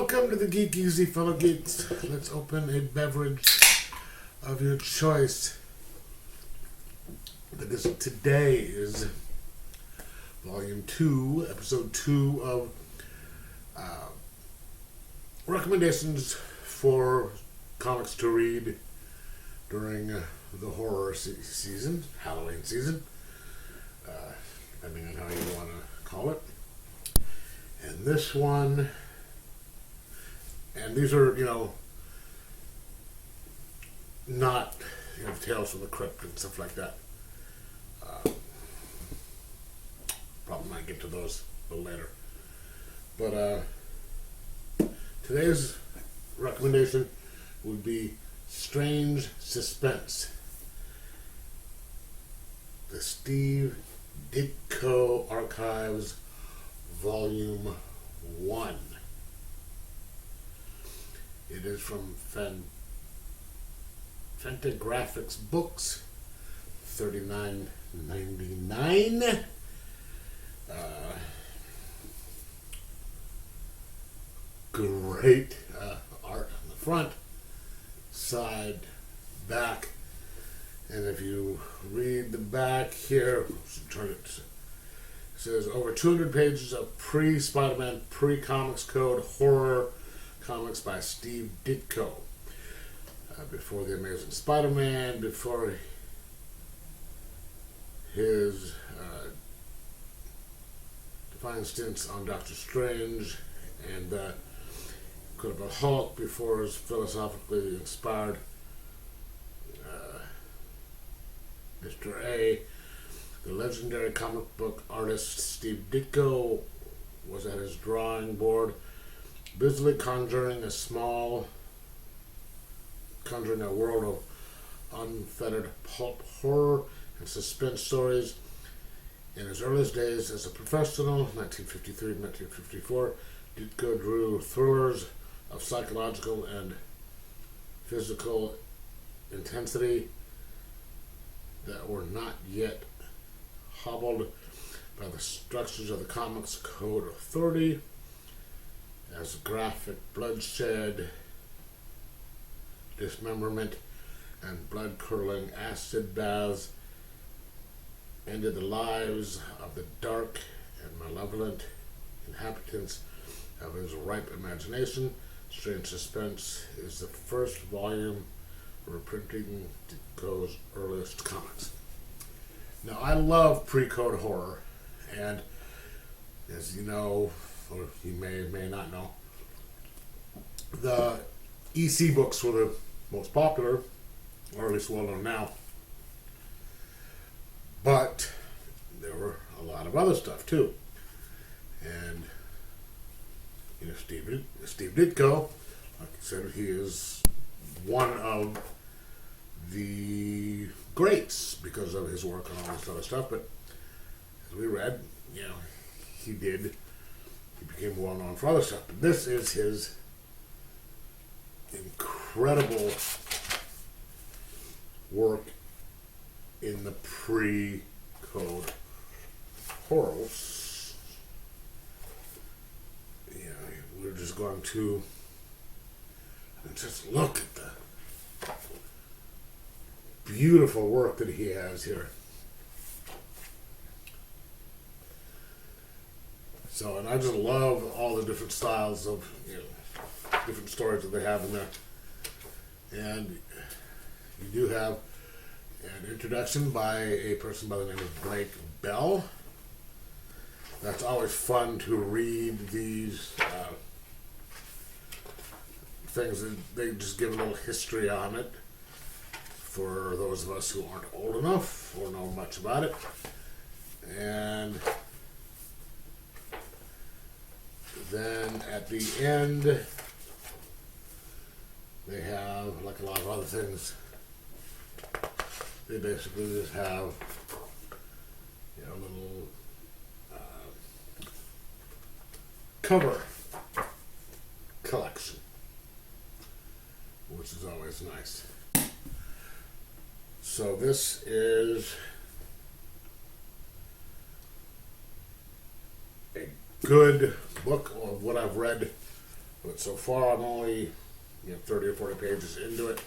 Welcome to the Geek Easy, fellow geeks. Let's open a beverage of your choice. Today is Volume 2, Episode 2 of recommendations for comics to read during the horror season, Halloween season, depending on how you want to call it. And this one... And these are, not, Tales from the Crypt and stuff like that. Probably might get to those a little later. But today's recommendation would be Strange Suspense. The Steve Ditko Archives, Volume 1. It is from Fantagraphics Books, $39.99. Great art on the front, side, back, and if you read the back here, it says over 200 pages of pre-Spider-Man, pre-Comics Code horror comics by Steve Ditko. Before The Amazing Spider-Man, before his defining stints on Doctor Strange and Incredible Hulk, before his philosophically inspired Mr. A. The legendary comic book artist Steve Ditko was at his drawing board, busily conjuring a world of unfettered pulp horror and suspense stories. In his earliest days as a professional, 1953 to 1954, Ditko drew thrillers of psychological and physical intensity that were not yet hobbled by the structures of the Comics Code Authority, as graphic bloodshed, dismemberment, and blood-curdling acid baths ended the lives of the dark and malevolent inhabitants of his ripe imagination. Strange Suspense is the first volume reprinting Ditko's earliest comics. Now, I love pre-code horror, and as you know, or you may not know, the EC books were the most popular, or at least well known now. But there were a lot of other stuff too. And Steve Ditko, like I said, he is one of the greats because of his work on all this other stuff. But as we read, he became well known for other stuff. But this is his incredible work in the pre-code horrors. We're just going to just look at the beautiful work that he has here. So, and I just love all the different styles of, different stories that they have in there. And you do have an introduction by a person by the name of Blake Bell. That's always fun to read these things. They just give a little history on it for those of us who aren't old enough or know much about it. And then at the end, they have, like a lot of other things, they basically just have a little cover collection, which is always nice. So this is a good book of what I've read But so far, I'm only 30 or 40 pages into it,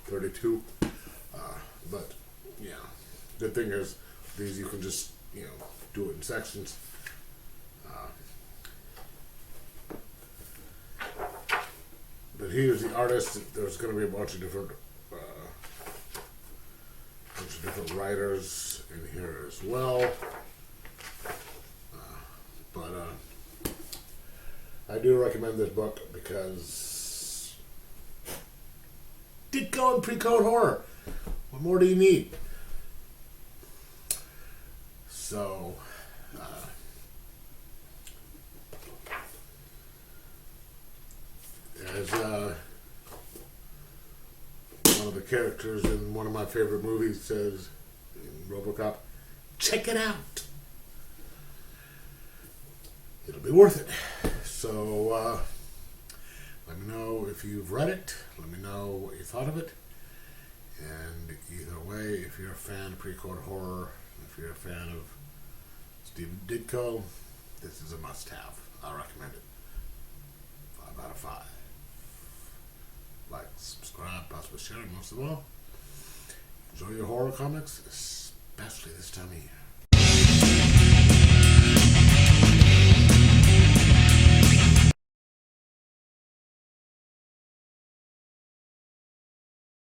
32. But yeah, good thing is these you can just do it in sections. But here's the artist. There's going to be a bunch of different writers in here as well. But I do recommend this book because Ditko and pre-code horror. What more do you need? So, as one of the characters in one of my favorite movies says in RoboCop, check it out. It'll be worth it. So, let me know if you've read it. Let me know what you thought of it. And either way, if you're a fan of pre-code horror, if you're a fan of Stephen Ditko, this is a must-have. I recommend it. 5 out of 5. Like, subscribe, possibly share it most of all. Enjoy your horror comics, especially this time of year.